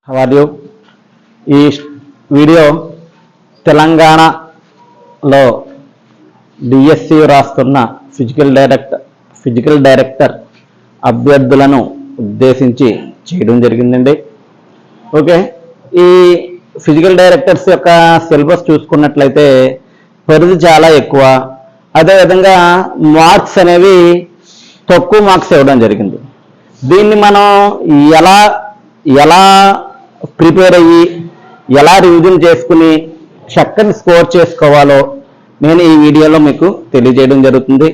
How are you? ఈ video తెలంగాణలో DSC రాస్తున్న ఫిజికల్ డైరెక్టర్ అభ్యర్థులను ఉద్దేశించి చేయడం జరిగిందండి. ఓకే, ఈ ఫిజికల్ డైరెక్టర్స్ యొక్క సిలబస్ చూసుకున్నట్లయితే పరిధి చాలా ఎక్కువ, అదేవిధంగా మార్క్స్ అనేవి తక్కువ మార్క్స్ ఇవ్వడం జరిగింది. దీన్ని మనం ఎలా ప్రిపేర్ అయ్యి ఎలా రివిజన్ చేసుకుని చక్కని స్కోర్ చేసుకోవాలో నేను ఈ వీడియోలో మీకు తెలియజేయడం జరుగుతుంది.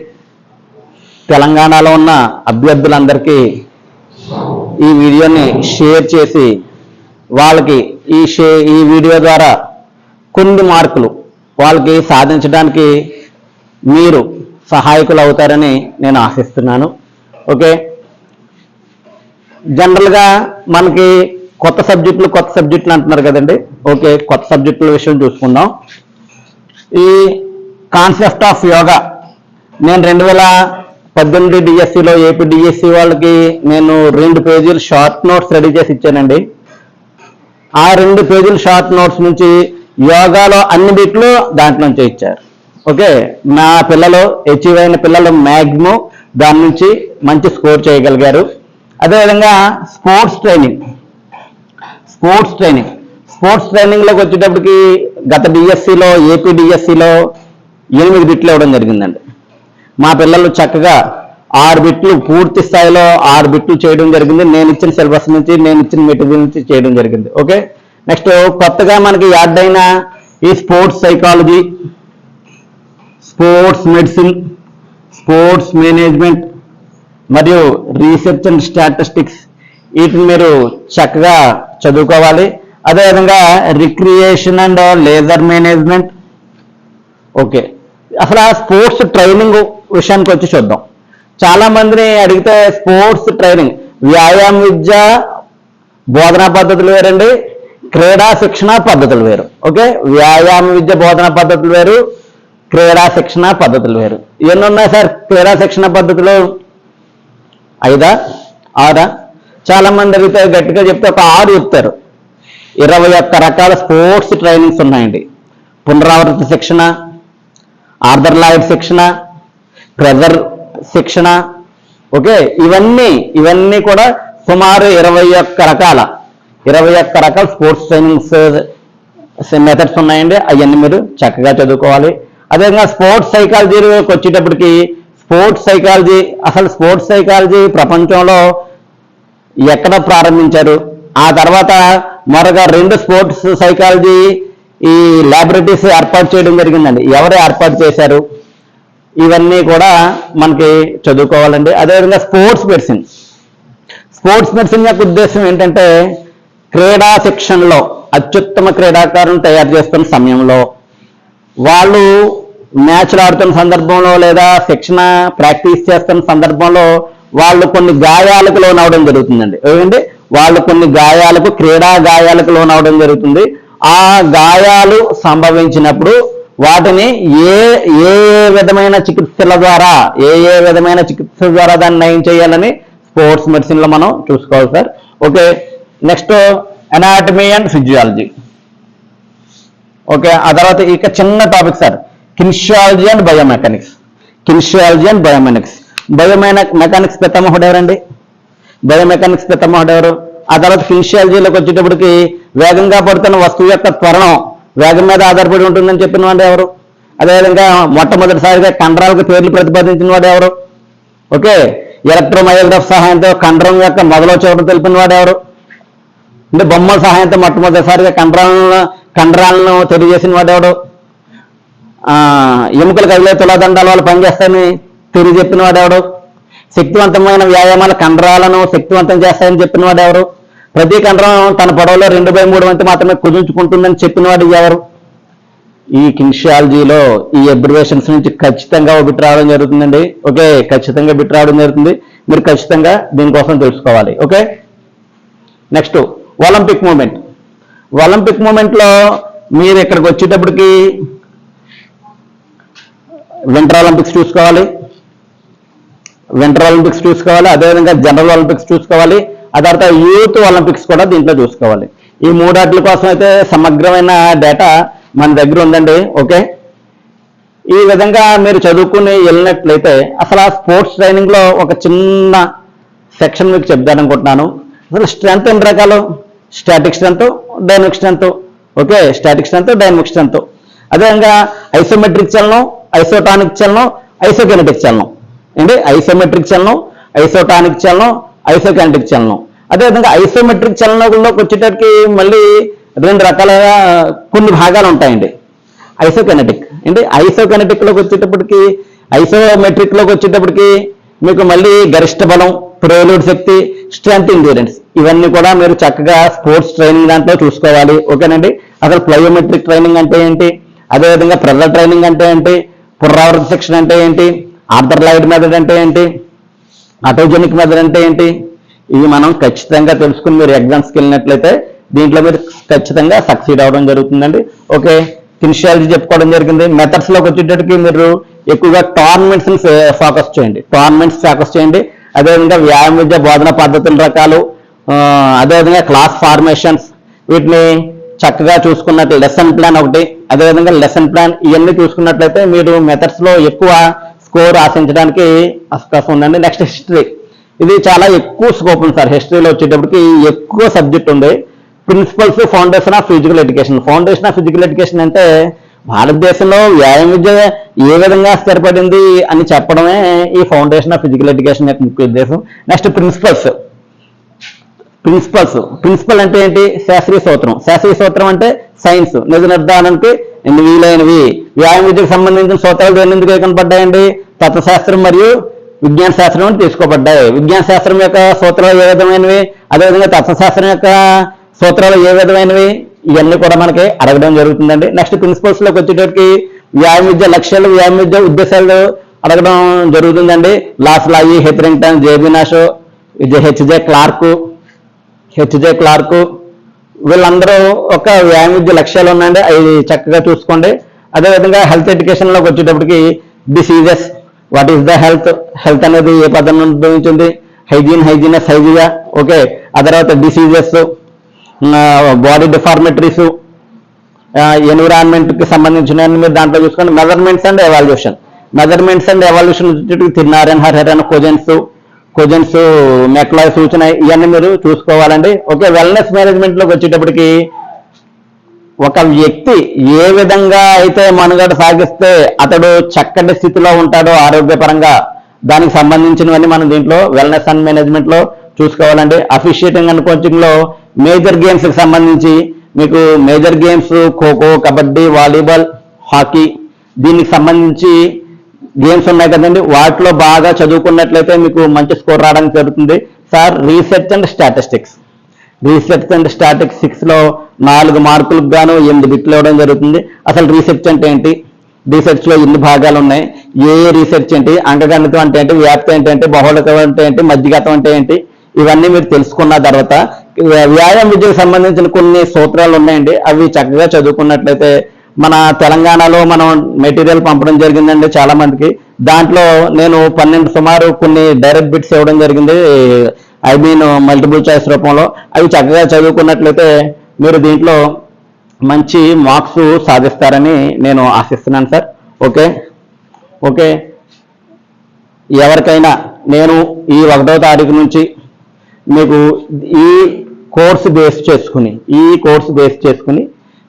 తెలంగాణలో ఉన్న అభ్యర్థులందరికీ ఈ వీడియోని షేర్ చేసి వాళ్ళకి ఈ వీడియో ద్వారా కొన్ని మార్కులు వాళ్ళకి సాధించడానికి మీరు సహాయకులు అవుతారని నేను ఆశిస్తున్నాను. ఓకే, జనరల్గా మనకి కొత్త సబ్జెక్టులు అంటున్నారు కదండి. ఓకే, కొత్త సబ్జెక్టుల విషయం చూసుకుందాం. ఈ కాన్సెప్ట్ ఆఫ్ యోగా నేను 2018 డిఎస్సిలో ఏపీ డిఎస్సి వాళ్ళకి నేను 2 పేజీలు షార్ట్ నోట్స్ రెడీ చేసి ఇచ్చానండి. ఆ 2 పేజీల షార్ట్ నోట్స్ నుంచి యోగాలో అన్ని బిట్లు దాంట్లోంచి ఇచ్చారు. ఓకే, నా పిల్లలు అచీవ్ అయిన పిల్లలు మ్యాక్సిమం దాని నుంచి మంచి స్కోర్ చేయగలిగారు. అదేవిధంగా స్పోర్ట్స్ ట్రైనింగ్లోకి వచ్చేటప్పటికి గత డిఎస్సిలో ఏపీ డిఎస్సిలో 8 బిట్లు ఇవ్వడం జరిగిందండి. మా పిల్లలు చక్కగా 6 బిట్లు పూర్తి స్థాయిలో 6 బిట్లు చేయడం జరిగింది. నేను ఇచ్చిన సిలబస్ నుంచి, నేను ఇచ్చిన మెటీరియల్ నుంచి చేయడం జరిగింది. ఓకే, నెక్స్ట్ కొత్తగా మనకి యాడ్ అయిన ఈ sports psychology, sports medicine, sports management మరియు రీసెర్చ్ అండ్ స్టాటిస్టిక్స్ వీటిని మీరు చక్కగా చదువుకోవాలి. అదేవిధంగా recreation and laser management. Okay, అసలు ఆ స్పోర్ట్స్ ట్రైనింగ్ విషయానికి వచ్చి చూద్దాం. చాలా మందిని అడిగితే స్పోర్ట్స్ ట్రైనింగ్ వ్యాయామ విద్య బోధనా పద్ధతులు వేరండి, క్రీడా శిక్షణ పద్ధతులు వేరు. ఓకే, వ్యాయామ విద్య బోధనా పద్ధతులు వేరు, క్రీడా శిక్షణ పద్ధతులు వేరు. ఎన్ని ఉన్నాయి సార్ క్రీడా శిక్షణ పద్ధతులు? 5, 6? చాలా మంది అడిగితే గట్టిగా చెప్తే ఒక 6 చెప్తారు. 21 రకాల స్పోర్ట్స్ ట్రైనింగ్స్ ఉన్నాయండి. పునరావృత శిక్షణ, ఆర్థర్లాయిడ్ శిక్షణ, ప్రెజర్ శిక్షణ. ఓకే, ఇవన్నీ కూడా సుమారు 21 రకాల స్పోర్ట్స్ ట్రైనింగ్స్ మెథడ్స్ ఉన్నాయండి. అవన్నీ మీరు చక్కగా చదువుకోవాలి. అదేవిధంగా స్పోర్ట్స్ సైకాలజీలోకి వచ్చేటప్పటికి అసలు స్పోర్ట్స్ సైకాలజీ ప్రపంచంలో ఎక్కడ ప్రారంభించారు, ఆ తర్వాత మరొక 2 స్పోర్ట్స్ సైకాలజీ ఈ ల్యాబొరేటరీస్ ఏర్పాటు చేయడం జరిగిందండి. ఎవరు ఏర్పాటు చేశారు, ఇవన్నీ కూడా మనకి చదువుకోవాలండి. అదేవిధంగా స్పోర్ట్స్ మెడిసిన్ యొక్క ఉద్దేశం ఏంటంటే క్రీడా శిక్షణలో అత్యుత్తమ క్రీడాకారులను తయారు చేస్తున్న సమయంలో వాళ్ళు మ్యాచ్లు ఆడుతున్న సందర్భంలో లేదా శిక్షణ ప్రాక్టీస్ చేస్తున్న సందర్భంలో వాళ్ళు కొన్ని గాయాలకు లోనవడం జరుగుతుందండి. ఏమండి, వాళ్ళు కొన్ని క్రీడా గాయాలకు లోనవడం జరుగుతుంది. ఆ గాయాలు సంభవించినప్పుడు వాటిని ఏ విధమైన చికిత్సల ద్వారా దాన్ని నయం చేయాలని స్పోర్ట్స్ మెడిసిన్లో మనం చూసుకోవాలి sir. Okay, next anatomy and physiology. Okay, ఆ తర్వాత ఇక చిన్న topic sir kinesiology and biomechanics. Biomechanics పితామహుడు ఎవరండి? బయోమెకానిక్స్ పితామహుడు ఎవరు? ఆ తర్వాత కిన్షియాలజీలోకి వచ్చేటప్పటికి వేగంగా పడుతున్న వస్తువు యొక్క త్వరణం వేగం మీద ఆధారపడి ఉంటుందని చెప్పిన వాడు ఎవరు? అదేవిధంగా మొట్టమొదటిసారిగా కండరాలకు పేర్లు ప్రతిపాదించిన వాడు ఎవరు? ఓకే, ఎలక్ట్రోమయోగ్రాఫ్ సహాయంతో కండరం యొక్క మొదలు చివరి తెలిపిన వాడు ఎవరు? అంటే బొమ్మల సహాయంతో మొట్టమొదటిసారిగా కండరాలను తెలియజేసిన వాడు ఎవడు? ఎముకలు కదిలే తులాదండాల వాళ్ళు పనిచేస్తాయని తెలియజెప్పిన వాడు ఎవడు? శక్తివంతమైన వ్యాయామాల కండరాలను శక్తివంతం చేస్తాయని చెప్పిన వాడు ఎవరు? ప్రతి కండరం తన పొడవులో 2/3 వంతు మాత్రమే కుదించుకుంటుందని చెప్పిన వాడు ఎవరు? ఈ కిన్షియాలజీలో ఈ అబ్రివేషన్స్ నుంచి ఖచ్చితంగా బిట్ రావడం జరుగుతుందండి. ఓకే, ఖచ్చితంగా బిట్ రావడం జరుగుతుంది. మీరు ఖచ్చితంగా దీనికోసం తెలుసుకోవాలి. ఓకే, నెక్స్ట్ ఒలింపిక్ మూమెంట్లో మీరు ఇక్కడికి వచ్చేటప్పటికి వింటర్ ఒలింపిక్స్ చూసుకోవాలి, అదేవిధంగా జనరల్ ఒలింపిక్స్ చూసుకోవాలి, ఆ తర్వాత యూత్ ఒలింపిక్స్ కూడా దీంట్లో చూసుకోవాలి. ఈ మూడాట్ల కోసం అయితే సమగ్రమైన డేటా మన దగ్గర ఉందండి. ఓకే, ఈ విధంగా మీరు చదువుకుని వెళ్ళినట్లయితే అసలు ఆ స్పోర్ట్స్ ట్రైనింగ్లో ఒక చిన్న సెక్షన్ మీకు చెప్దామనుకుంటున్నాను. అసలు స్ట్రెంత్ ఎన్ని రకాలు? Static strength, dynamic strength. Okay, static strength, dynamic strength. అదేవిధంగా ఐసోమెట్రిక్ చలనం, ఐసోటానిక్ చలనం, ఐసోకెనెటిక్ చలనం. ఏంటి? ఐసోమెట్రిక్ చలనం, ఐసోటానిక్ చలనం, ఐసోకెనెటిక్ చలనం. అదేవిధంగా ఐసోమెట్రిక్ చలనంలోకి వచ్చేటప్పటికి మళ్ళీ రెండు రకాలుగా కొన్ని భాగాలు ఉంటాయండి. ఐసోకెనెటిక్ ఏంటి? ఐసోకెనెటిక్లోకి వచ్చేటప్పటికి, ఐసోమెట్రిక్లోకి వచ్చేటప్పటికి మీకు మళ్ళీ గరిష్ట బలం, ప్రేలుడ్ శక్తి, స్ట్రెంత్, ఎండ్యూరెన్స్ ఇవన్నీ కూడా మీరు చక్కగా స్పోర్ట్స్ ట్రైనింగ్ దాంట్లో చూసుకోవాలి. ఓకేనండి. అసలు ప్లయోమెట్రిక్ ట్రైనింగ్ అంటే ఏంటి, అదేవిధంగా ప్రెజర్ ట్రైనింగ్ అంటే ఏంటి, పునరావృత శిక్షణ అంటే ఏంటి, ఆర్థర్లాయిడ్ మెథడ్ అంటే ఏంటి, ఆటోజెనిక్ మెథడ్ అంటే ఏంటి, ఇవి మనం ఖచ్చితంగా తెలుసుకుని మీరు ఎగ్జామ్స్కి వెళ్ళినట్లయితే దీంట్లో మీరు ఖచ్చితంగా సక్సీడ్ అవ్వడం జరుగుతుందండి. ఓకే, ఫినిషియాలజీ చెప్పుకోవడం జరిగింది. మెథడ్స్లోకి వచ్చేటప్పటికి మీరు ఎక్కువగా టోర్నమెంట్స్ని ఫోకస్ చేయండి. అదేవిధంగా వ్యాయామ విద్య బోధన పద్ధతుల రకాలు, అదేవిధంగా క్లాస్ ఫార్మేషన్స్, వీటిని చక్కగా చూసుకున్నట్లు లెసన్ ప్లాన్ ఒకటి, అదేవిధంగా లెసన్ ప్లాన్ ఇవన్నీ చూసుకున్నట్లయితే మీరు మెథడ్స్లో ఎక్కువ స్కోర్ ఆశించడానికి అవకాశం ఉందండి. నెక్స్ట్ హిస్టరీ, ఇది చాలా ఎక్కువ స్కోప్ ఉంది సార్. హిస్టరీలో వచ్చేటప్పటికి ఎక్కువ సబ్జెక్ట్ ఉంది. Principles, foundation of physical education. Foundation of physical education అంటే భారతదేశంలో వ్యాయామ విద్య ఏ విధంగా స్థిరపడింది అని చెప్పడమే ఈ ఫౌండేషన్ ఆఫ్ ఫిజికల్ ఎడ్యుకేషన్ యొక్క ముఖ్య ఉద్దేశం. నెక్స్ట్ ప్రిన్సిపల్ అంటే ఏంటి? శాస్త్రీయ సూత్రం అంటే సైన్స్ నిజ నిర్ధారణకి వీలైనవి. వ్యాయామ విద్యకు సంబంధించిన సూత్రాలు దేని ఎందుకు కనపడ్డాయండి? తత్వశాస్త్రం మరియు విజ్ఞాన శాస్త్రం అని తీసుకోబడ్డాయి. విజ్ఞాన శాస్త్రం యొక్క సూత్రాలు ఏ విధమైనవి, అదేవిధంగా తత్వశాస్త్రం యొక్క సూత్రాలు ఏ విధమైనవి, ఇవన్నీ కూడా మనకి అడగడం జరుగుతుందండి. నెక్స్ట్ ప్రిన్సిపల్స్లోకి వచ్చేటప్పటికి వ్యాయామ విద్య లక్ష్యాలు, వ్యాయామ విద్య ఉద్దేశాలు అడగడం జరుగుతుందండి. లాస్లాయి, హెథరింగ్టన్, జేబినాష్, హెచ్జే క్లార్క్ వీళ్ళందరూ ఒక వ్యాయామ విద్య లక్ష్యాలు ఉన్నాయండి. అవి చక్కగా చూసుకోండి. అదేవిధంగా హెల్త్ ఎడ్యుకేషన్లోకి వచ్చేటప్పటికి diseases, what is the health అనేది ఏ పదం ఉద్భవించింది, హైజీనస్, హైజియా. ఓకే, ఆ తర్వాత డిసీజెస్, బాడీ డిఫార్మిటరీస్, ఎన్విరాన్మెంట్కి సంబంధించిన మీరు దాంట్లో చూసుకోండి. మెజర్మెంట్స్ అండ్ ఎవాల్యూషన్ తిన్నారన్, హర్హరన్, కోజెన్స్, మెక్లాయ్ సూచన ఇవన్నీ మీరు చూసుకోవాలండి. ఓకే, వెల్నెస్ మేనేజ్మెంట్లోకి వచ్చేటప్పటికి ఒక వ్యక్తి ఏ విధంగా అయితే మనుగడ సాగిస్తే అతడు చక్కటి స్థితిలో ఉంటాడో ఆరోగ్యపరంగా, దానికి సంబంధించినవన్నీ మనం దీంట్లో వెల్నెస్ అండ్ మేనేజ్మెంట్లో చూసుకోవాలండి. అఫిషియేటింగ్ అండ్ కోచింగ్లో మేజర్ గేమ్స్కి సంబంధించి మీకు major games kho kho, kabaddi, volleyball, hockey దీనికి సంబంధించి గేమ్స్ ఉన్నాయి కదండి. వాటిలో బాగా చదువుకున్నట్లయితే మీకు మంచి స్కోర్ రావడానికి జరుగుతుంది సార్. రీసెర్చ్ అండ్ స్టాటిస్టిక్స్లో 4 మార్కులకు గాను 8 బిట్లు ఇవ్వడం జరుగుతుంది. అసలు రీసెర్చ్ అంటే ఏంటి, రీసెర్చ్లో ఎన్ని భాగాలు ఉన్నాయి, ఏ రీసెర్చ్ ఏంటి, అంకగణితం అంటే ఏంటి, వ్యాప్తి ఏంటంటే, బహుళకం అంటే ఏంటి, మధ్యగతం అంటే ఏంటి, ఇవన్నీ మీరు తెలుసుకున్న తర్వాత వ్యాయామ విద్యకు సంబంధించిన కొన్ని సూత్రాలు ఉన్నాయండి. అవి చక్కగా చదువుకున్నట్లయితే మన తెలంగాణలో మనం మెటీరియల్ పంపడం జరిగిందండి చాలా మందికి. దాంట్లో నేను 12 సుమారు కొన్ని డైరెక్ట్ బిట్స్ ఇవ్వడం జరిగింది, మల్టిపుల్ చాయిస్ రూపంలో. అవి చక్కగా చదువుకున్నట్లయితే మీరు దీంట్లో మంచి మార్క్స్ సాధిస్తారని నేను ఆశిస్తున్నాను సార్. ఓకే, ఎవరికైనా నేను ఈ 1వ తారీఖు నుంచి మీకు ఈ కోర్సు బేస్ చేసుకుని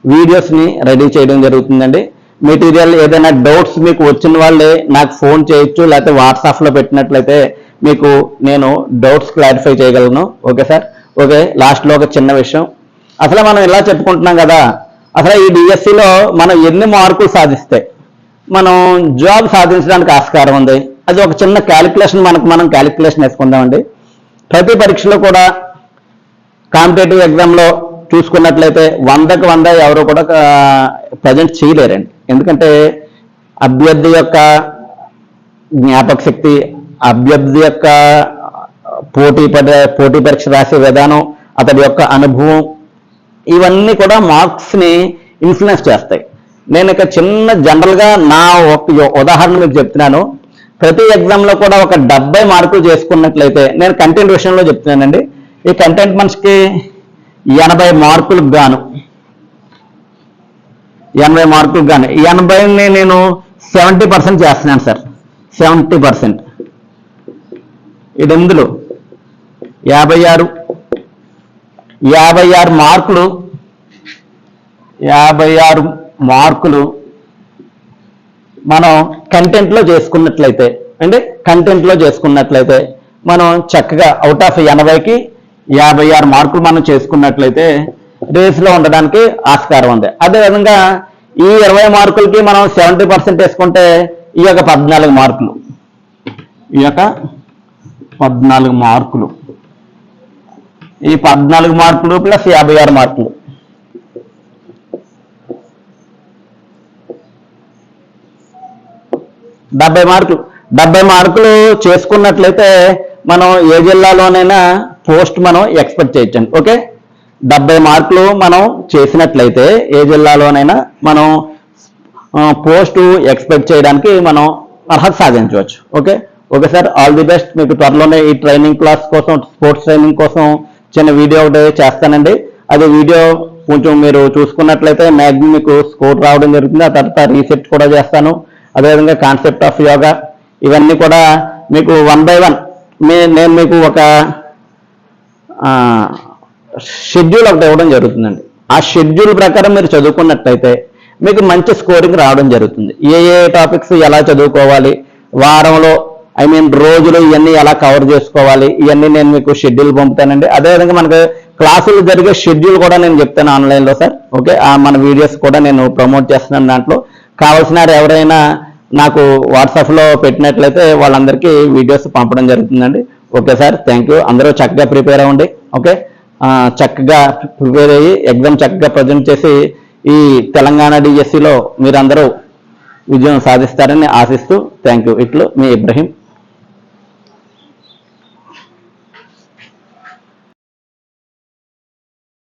వీడియోస్ని రెడీ చేయడం జరుగుతుందండి. మెటీరియల్ ఏదైనా డౌట్స్ మీకు వచ్చిన వాళ్ళే నాకు ఫోన్ చేయొచ్చు, లేకపోతే వాట్సాప్లో పెట్టినట్లయితే మీకు నేను డౌట్స్ క్లారిఫై చేయగలను. Okay sir. ఓకే, లాస్ట్లో ఒక చిన్న విషయం. అసలు మనం ఇలా చెప్పుకుంటున్నాం కదా, అసలు ఈ డిఎస్సిలో మనం ఎన్ని మార్కులు సాధిస్తే మనం జాబ్ సాధించడానికి ఆస్కారం ఉంది, అది ఒక చిన్న క్యాలిక్యులేషన్ మనం క్యాలిక్యులేషన్ వేసుకుందామండి. ప్రతి పరీక్షలో కూడా కాంపిటేటివ్ ఎగ్జామ్లో చూసుకున్నట్లయితే 100కి 100 ఎవరు కూడా ప్రజెంట్ చేయలేరండి. ఎందుకంటే అభ్యర్థి యొక్క జ్ఞాపక శక్తి, అభ్యర్థి యొక్క పోటీ పరీక్ష రాసే విధానం, అతడి యొక్క అనుభవం, ఇవన్నీ కూడా మార్క్స్ని ఇన్ఫ్లుయెన్స్ చేస్తాయి. నేను ఇక చిన్న జనరల్గా నా ఒక ఉదాహరణ మీకు చెప్తున్నాను. ప్రతి ఎగ్జామ్లో కూడా ఒక 70 మార్కులు చేసుకున్నట్లయితే, నేను కంటెంట్ విషయంలో చెప్తున్నానండి. ఈ కంటెంట్ మనిషికి 80 మార్కులకు గాను 80ని నేను 70% చేస్తున్నాను సార్. 70%. ఇది ఇందులో 56 మార్కులు మనం కంటెంట్లో చేసుకున్నట్లయితే మనం చక్కగా అవుట్ ఆఫ్ 80కి 56 మార్కులు మనం చేసుకున్నట్లయితే రేస్లో ఉండడానికి ఆస్కారం ఉంది. అదేవిధంగా ఈ 20 మార్కులకి మనం 70% వేసుకుంటే ఈ యొక్క 14 మార్కులు ఈ 14 మార్కులు ప్లస్ 56 మార్కులు డెబ్బై మార్కులు చేసుకున్నట్లయితే మనం ఏ జిల్లాలోనైనా పోస్ట్ మనం ఎక్స్పెక్ట్ చేయొచ్చండి. ఓకే, 70 మార్కులు మనం చేసినట్లయితే ఏ జిల్లాలోనైనా మనం పోస్ట్ ఎక్స్పెక్ట్ చేయడానికి మనం అర్హత సాధించవచ్చు. Okay sir, all the best. మీకు త్వరలోనే ఈ ట్రైనింగ్ క్లాస్ కోసం, స్పోర్ట్స్ ట్రైనింగ్ కోసం చిన్న వీడియో ఒకటి చేస్తానండి. అది వీడియో కొంచెం మీరు చూసుకున్నట్లయితే మ్యాక్సిమం మీకు స్కోర్ రావడం జరుగుతుంది. ఆ తర్వాత రీసెర్చ్ కూడా చేస్తాను. అదేవిధంగా కాన్సెప్ట్ ఆఫ్ యోగా ఇవన్నీ కూడా మీకు 1 by 1 నేను మీకు ఒక షెడ్యూల్ ఒకటి ఇవ్వడం జరుగుతుందండి. ఆ షెడ్యూల్ ప్రకారం మీరు చదువుకున్నట్లయితే మీకు మంచి స్కోరింగ్ రావడం జరుగుతుంది. ఏ టాపిక్స్ ఎలా చదువుకోవాలి, వారంలో రోజులు ఇవన్నీ ఎలా కవర్ చేసుకోవాలి, ఇవన్నీ నేను మీకు షెడ్యూల్ పంపుతానండి. అదేవిధంగా మనకు క్లాసులు జరిగే షెడ్యూల్ కూడా నేను చెప్తాను ఆన్లైన్లో సార్. ఓకే, మన వీడియోస్ కూడా నేను ప్రమోట్ చేస్తున్నాను. దాంట్లో కావాల్సిన ఎవరైనా నాకు వాట్సాప్లో పెట్టినట్లయితే వాళ్ళందరికీ వీడియోస్ పంపడం జరుగుతుందండి. Okay sir, thank you. అందరూ చక్కగా ప్రిపేర్ అవ్వండి. ఓకే, చక్కగా ప్రిపేర్ అయ్యి ఎగ్జామ్ చక్కగా ప్రజెంట్ చేసి ఈ తెలంగాణ డిఎస్సిలో మీరందరూ విజయం సాధిస్తారని ఆశిస్తూ థ్యాంక్ యూ. ఇట్లు మీ ఇబ్రహీం.